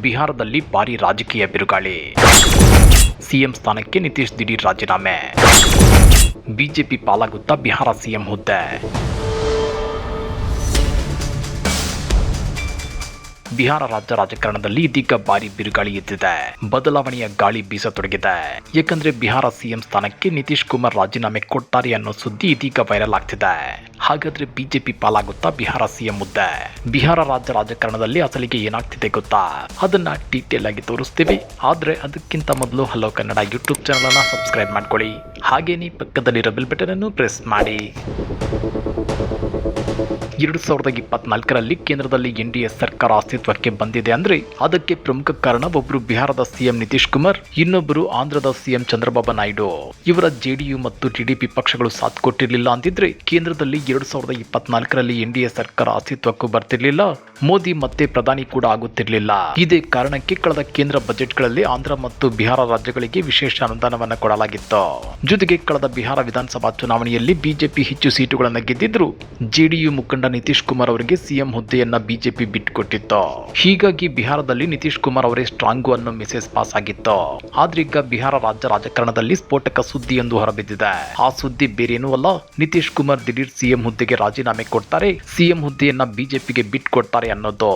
ಬಿಹಾರದಲ್ಲಿ ಭಾರಿ ರಾಜಕೀಯ ಬಿರುಗಾಳಿ. ಸಿಎಂ ಸ್ಥಾನಕ್ಕೆ ನಿತೀಶ್ ದಿಢೀರ್ ರಾಜೀನಾಮೆ. ಬಿಜೆಪಿ ಪಾಲಾಗುತ್ತಾ ಬಿಹಾರ ಸಿಎಂ ಹುದ್ದೆ. ಬಿಹಾರ ರಾಜ್ಯ ರಾಜಕಾರಣದಲ್ಲಿ ಇದೀಗ ಭಾರಿ ಬಿರುಗಾಳಿ ಎದ್ದಿದೆ. ಬದಲಾವಣೆಯ ಗಾಳಿ ಬೀಸತೊಡಗಿದೆ. ಯಾಕಂದ್ರೆ ಬಿಹಾರ ಸಿಎಂ ಸ್ಥಾನಕ್ಕೆ ನಿತೀಶ್ ಕುಮಾರ್ ರಾಜೀನಾಮೆ ಕೊಡ್ತಾರೆ ಅನ್ನೋ ಸುದ್ದಿ ಇದೀಗ ವೈರಲ್ ಆಗ್ತಿದೆ. ಹಾಗಾದ್ರೆ ಬಿಜೆಪಿ ಪಾಲಾಗುತ್ತಾ ಬಿಹಾರ ಸಿಎಂ ಹುದ್ದೆ. ಬಿಹಾರ ರಾಜ್ಯ ರಾಜಕಾರಣದಲ್ಲಿ ಅಸಲಿಗೆ ಏನಾಗ್ತಿದೆ ಗೊತ್ತಾ? ಅದನ್ನ ಡೀಟೇಲ್ ಆಗಿ ತೋರಿಸ್ತೀವಿ. ಆದ್ರೆ ಅದಕ್ಕಿಂತ ಮೊದಲು ಹಲೋ ಕನ್ನಡ ಯೂಟ್ಯೂಬ್ ಚಾನಲ್ ಅನ್ನ ಸಬ್ಸ್ಕ್ರೈಬ್ ಮಾಡ್ಕೊಳ್ಳಿ. ಹಾಗೇನೇ ಪಕ್ಕದಲ್ಲಿರೋ ಬೆಲ್ ಬಟನ್ ಅನ್ನು ಪ್ರೆಸ್ ಮಾಡಿ. 2024ರಲ್ಲಿ ಕೇಂದ್ರದಲ್ಲಿ ಎನ್ಡಿಎ ಸರ್ಕಾರ ಅಸ್ತಿತ್ವಕ್ಕೆ ಬಂದಿದೆ ಅಂದ್ರೆ ಅದಕ್ಕೆ ಪ್ರಮುಖ ಕಾರಣ ಒಬ್ಬರು ಬಿಹಾರದ ಸಿಎಂ ನಿತೀಶ್ ಕುಮಾರ್, ಇನ್ನೊಬ್ಬರು ಆಂಧ್ರದ ಸಿಎಂ ಚಂದ್ರಬಾಬು ನಾಯ್ಡು. ಇವರ ಜೆಡಿಯು ಮತ್ತು ಟಿಡಿಪಿ ಪಕ್ಷಗಳು ಸಾಥ್ ಕೊಟ್ಟಿರಲಿಲ್ಲ ಅಂತಿದ್ರೆ ಕೇಂದ್ರದಲ್ಲಿ 2024ರಲ್ಲಿ ಎನ್ಡಿಎ ಸರ್ಕಾರ ಅಸ್ತಿತ್ವಕ್ಕೂ ಬರ್ತಿರ್ಲಿಲ್ಲ. ಮೋದಿ ಮತ್ತೆ ಪ್ರಧಾನಿ ಕೂಡ ಆಗುತ್ತಿರಲಿಲ್ಲ. ಇದೇ ಕಾರಣಕ್ಕೆ ಕಳೆದ ಕೇಂದ್ರ ಬಜೆಟ್ಗಳಲ್ಲಿ ಆಂಧ್ರ ಮತ್ತು ಬಿಹಾರ ರಾಜ್ಯಗಳಿಗೆ ವಿಶೇಷ ಅನುದಾನವನ್ನು ಕೊಡಲಾಗಿತ್ತು. ಜೊತೆಗೆ ಕಳೆದ ಬಿಹಾರ ವಿಧಾನಸಭಾ ಚುನಾವಣೆಯಲ್ಲಿ ಬಿಜೆಪಿ ಹೆಚ್ಚು ಸೀಟುಗಳನ್ನು ಗೆದ್ದಿದ್ರು ಜೆಡಿಯು ಮುಖಂಡ ನಿತೀಶ್ ಕುಮಾರ್ ಅವರಿಗೆ ಸಿಎಂ ಹುದ್ದೆಯನ್ನ ಬಿಜೆಪಿ ಬಿಟ್ಟುಕೊಟ್ಟಿತ್ತು. ಹೀಗಾಗಿ ಬಿಹಾರದಲ್ಲಿ ನಿತೀಶ್ ಕುಮಾರ್ ಅವರೇ ಸ್ಟ್ರಾಂಗು ಅನ್ನೋ ಮೆಸೇಜ್ ಪಾಸ್ ಆಗಿತ್ತು. ಆದ್ರೀಗ ಬಿಹಾರ ರಾಜ್ಯ ರಾಜಕಾರಣದಲ್ಲಿ ಸ್ಫೋಟಕ ಸುದ್ದಿಯೊಂದು ಹೊರಬಿದ್ದಿದೆ. ಆ ಸುದ್ದಿ ಬೇರೇನೂ ಅಲ್ಲ, ನಿತೀಶ್ ಕುಮಾರ್ ದಿಢೀರ್ ಸಿಎಂ ಹುದ್ದೆಗೆ ರಾಜೀನಾಮೆ ಕೊಡ್ತಾರೆ, ಸಿಎಂ ಹುದ್ದೆಯನ್ನ ಬಿಜೆಪಿಗೆ ಬಿಟ್ಕೊಡ್ತಾರೆ ಅನ್ನೋದು.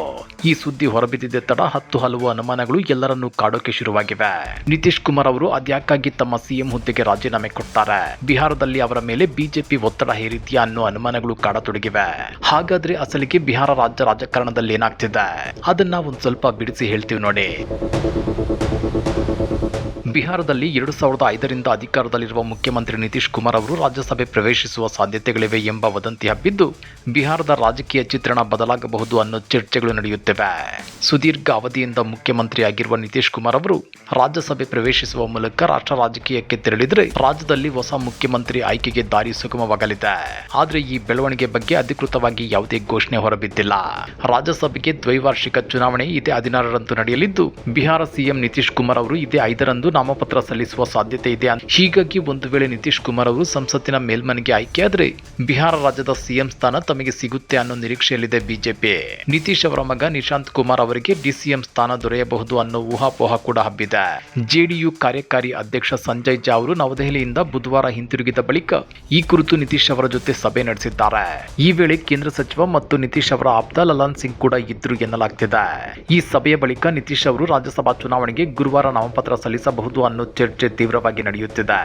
ಈ ಸುದ್ದಿ ಹೊರಬಿದ್ದಿದ್ದ ತಡ ಹಲವು ಅನುಮಾನಗಳು ಎಲ್ಲರನ್ನೂ ಕಾಡೋಕೆ ಶುರುವಾಗಿವೆ. ನಿತೀಶ್ ಕುಮಾರ್ ಅವರು ಅದ್ಯಾಕಾಗಿ ತಮ್ಮ ಸಿಎಂ ಹುದ್ದೆಗೆ ರಾಜೀನಾಮೆ ಕೊಡ್ತಾರೆ? ಬಿಹಾರದಲ್ಲಿ ಅವರ ಮೇಲೆ ಬಿಜೆಪಿ ಒತ್ತಡ ಹೇರಿದ್ಯಾ ಅನ್ನೋ ಅನುಮಾನಗಳು ಕಾಡತೊಡಗಿವೆ. ಹಾಗಾದ್ರೆ ಅಸಲಿಗೆ ಬಿಹಾರ ರಾಜ್ಯ ರಾಜಕಾರಣದಲ್ಲಿ ಏನಾಗ್ತಿದೆ ಅದನ್ನ ಒಂದ್ ಸ್ವಲ್ಪ ಬಿಡಿಸಿ ಹೇಳ್ತೀವಿ ನೋಡಿ. ಬಿಹಾರದಲ್ಲಿ 2005ರಿಂದ ಅಧಿಕಾರದಲ್ಲಿರುವ ಮುಖ್ಯಮಂತ್ರಿ ನಿತೀಶ್ ಕುಮಾರ್ ಅವರು ರಾಜ್ಯಸಭೆ ಪ್ರವೇಶಿಸುವ ಸಾಧ್ಯತೆಗಳಿವೆ ಎಂಬ ವದಂತಿ ಹಬ್ಬಿದ್ದು ಬಿಹಾರದ ರಾಜಕೀಯ ಚಿತ್ರಣ ಬದಲಾಗಬಹುದು ಅನ್ನೋ ಚರ್ಚೆಗಳು ನಡೆಯುತ್ತಿವೆ. ಸುದೀರ್ಘ ಅವಧಿಯಿಂದ ಮುಖ್ಯಮಂತ್ರಿ ಆಗಿರುವ ನಿತೀಶ್ ಕುಮಾರ್ ಅವರು ರಾಜ್ಯಸಭೆ ಪ್ರವೇಶಿಸುವ ಮೂಲಕ ರಾಷ್ಟ್ರ ರಾಜಕೀಯಕ್ಕೆ ತೆರಳಿದ್ರೆ ರಾಜ್ಯದಲ್ಲಿ ಹೊಸ ಮುಖ್ಯಮಂತ್ರಿ ಆಯ್ಕೆಗೆ ದಾರಿ ಸುಗಮವಾಗಲಿದೆ. ಆದ್ರೆ ಈ ಬೆಳವಣಿಗೆ ಬಗ್ಗೆ ಅಧಿಕೃತವಾಗಿ ಯಾವುದೇ ಘೋಷಣೆ ಹೊರಬಿದ್ದಿಲ್ಲ. ರಾಜ್ಯಸಭೆಗೆ ದ್ವೈವಾರ್ಷಿಕ ಚುನಾವಣೆ ಇದೇ 16ರಂದು ನಡೆಯಲಿದ್ದು ಬಿಹಾರ ಸಿಎಂ ನಿತೀಶ್ ಕುಮಾರ್ ಅವರು ಇದೇ 5ರಂದು ನಾಮಪತ್ರ ಸಲ್ಲಿಸುವ ಸಾಧ್ಯತೆ ಇದೆ. ಹೀಗಾಗಿ ಒಂದು ವೇಳೆ ನಿತೀಶ್ ಕುಮಾರ್ ಅವರು ಸಂಸತ್ತಿನ ಮೇಲ್ಮನೆಗೆ ಆಯ್ಕೆಯಾದ್ರೆ ಬಿಹಾರ ರಾಜ್ಯದ ಸಿಎಂ ಸ್ಥಾನ ತಮಗೆ ಸಿಗುತ್ತೆ ಅನ್ನೋ ನಿರೀಕ್ಷೆಯಲ್ಲಿದೆ ಬಿಜೆಪಿ. ನಿತೀಶ್ ಅವರ ಮಗ ನಿಶಾಂತ್ ಕುಮಾರ್ ಅವರಿಗೆ ಡಿಸಿಎಂ ಸ್ಥಾನ ದೊರೆಯಬಹುದು ಅನ್ನೋ ಊಹಾಪೋಹ ಕೂಡ ಹಬ್ಬಿದೆ. ಜೆಡಿಯು ಕಾರ್ಯಕಾರಿ ಅಧ್ಯಕ್ಷ ಸಂಜಯ್ ಝಾ ಅವರು ನವದೆಹಲಿಯಿಂದ ಬುಧವಾರ ಹಿಂತಿರುಗಿದ ಬಳಿಕ ಈ ಕುರಿತು ನಿತೀಶ್ ಅವರ ಜೊತೆ ಸಭೆ ನಡೆಸಿದ್ದಾರೆ. ಈ ವೇಳೆ ಕೇಂದ್ರ ಸಚಿವ ಮತ್ತು ನಿತೀಶ್ ಅವರ ಆಪ್ತ ಲಲನ್ ಸಿಂಗ್ ಕೂಡ ಇದ್ರು ಎನ್ನಲಾಗ್ತಿದೆ. ಈ ಸಭೆಯ ಬಳಿಕ ನಿತೀಶ್ ಅವರು ರಾಜ್ಯಸಭಾ ಚುನಾವಣೆಗೆ ಗುರುವಾರ ನಾಮಪತ್ರ ಸಲ್ಲಿಸಬಹುದು ಅನ್ನೋ ಚರ್ಚೆ ತೀವ್ರವಾಗಿ ನಡೆಯುತ್ತಿದೆ.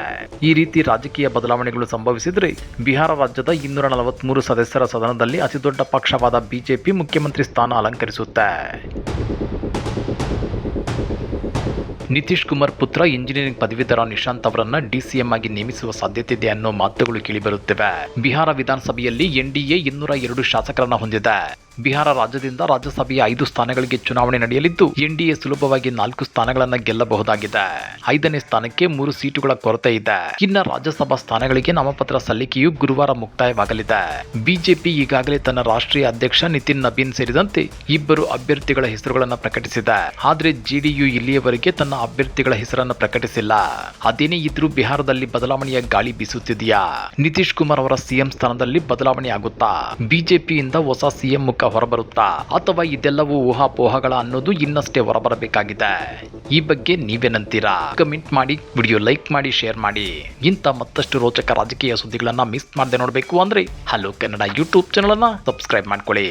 ಈ ರೀತಿ ರಾಜಕೀಯ ಬದಲಾವಣೆಗಳು ಸಂಭವಿಸಿದ್ರೆ ಬಿಹಾರ ರಾಜ್ಯದ 243 ಸದಸ್ಯರ ಸದನದಲ್ಲಿ ಅತಿದೊಡ್ಡ ಪಕ್ಷವಾದ ಬಿಜೆಪಿ ಮುಖ್ಯಮಂತ್ರಿ ಸ್ಥಾನ ಅಲಂಕರಿಸುತ್ತೆ. ನಿತೀಶ್ ಕುಮಾರ್ ಪುತ್ರ ಇಂಜಿನಿಯರಿಂಗ್ ಪದವೀಧರ ನಿಶಾಂತ್ ಅವರನ್ನ ಡಿಸಿಎಂ ಆಗಿ ನೇಮಿಸುವ ಸಾಧ್ಯತೆ ಇದೆ ಅನ್ನೋ ಮಾತುಗಳು ಕೇಳಿಬರುತ್ತಿವೆ. ಬಿಹಾರ ವಿಧಾನಸಭೆಯಲ್ಲಿ ಎನ್ಡಿಎ 202 ಶಾಸಕರನ್ನ ಹೊಂದಿದೆ. ಬಿಹಾರ ರಾಜ್ಯದಿಂದ ರಾಜ್ಯಸಭೆಯ 5 ಸ್ಥಾನಗಳಿಗೆ ಚುನಾವಣೆ ನಡೆಯಲಿದ್ದು ಎನ್ಡಿಎ ಸುಲಭವಾಗಿ 4 ಸ್ಥಾನಗಳನ್ನು ಗೆಲ್ಲಬಹುದಾಗಿದೆ. 5ನೇ ಸ್ಥಾನಕ್ಕೆ 3 ಸೀಟುಗಳ ಕೊರತೆ ಇದೆ. ಇನ್ನು ರಾಜ್ಯಸಭಾ ಸ್ಥಾನಗಳಿಗೆ ನಾಮಪತ್ರ ಸಲ್ಲಿಕೆಯು ಗುರುವಾರ ಮುಕ್ತಾಯವಾಗಲಿದೆ. ಬಿಜೆಪಿ ಈಗಾಗಲೇ ತನ್ನ ರಾಷ್ಟ್ರೀಯ ಅಧ್ಯಕ್ಷ ನಿತಿನ್ ನಬೀನ್ ಸೇರಿದಂತೆ 2 ಅಭ್ಯರ್ಥಿಗಳ ಹೆಸರುಗಳನ್ನು ಪ್ರಕಟಿಸಿದೆ. ಆದ್ರೆ ಜೆಡಿಯು ಇಲ್ಲಿಯವರೆಗೆ ತನ್ನ ಅಭ್ಯರ್ಥಿಗಳ ಹೆಸರನ್ನು ಪ್ರಕಟಿಸಿಲ್ಲ. ಅದೇನೇ ಇದ್ರೂ ಬಿಹಾರದಲ್ಲಿ ಬದಲಾವಣೆಯ ಗಾಳಿ ಬೀಸುತ್ತಿದೆಯಾ? ನಿತೀಶ್ ಕುಮಾರ್ ಅವರ ಸಿಎಂ ಸ್ಥಾನದಲ್ಲಿ ಬದಲಾವಣೆ ಆಗುತ್ತಾ? ಬಿಜೆಪಿಯಿಂದ ಹೊಸ ಸಿಎಂ ಮುಖ ಹೊರಬರುತ್ತಾ? ಅಥವಾ ಇದೆಲ್ಲವೂ ಊಹಾಪೋಹಗಳ ಅನ್ನೋದು ಇನ್ನಷ್ಟೇ ಹೊರಬರಬೇಕಾಗಿದೆ. ಈ ಬಗ್ಗೆ ನೀವೇನಂತೀರಾ? ಕಮೆಂಟ್ ಮಾಡಿ, ವಿಡಿಯೋ ಲೈಕ್ ಮಾಡಿ, ಶೇರ್ ಮಾಡಿ. ಇಂಥ ಮತ್ತಷ್ಟು ರೋಚಕ ರಾಜಕೀಯ ಸುದ್ದಿಗಳನ್ನ ಮಿಸ್ ಮಾಡದೆ ನೋಡಬೇಕು ಅಂದ್ರೆ ಹಲೋ ಕನ್ನಡ ಯೂಟ್ಯೂಬ್ ಚಾನಲ್ ಅನ್ನ ಸಬ್ಸ್ಕ್ರೈಬ್ ಮಾಡ್ಕೊಳ್ಳಿ.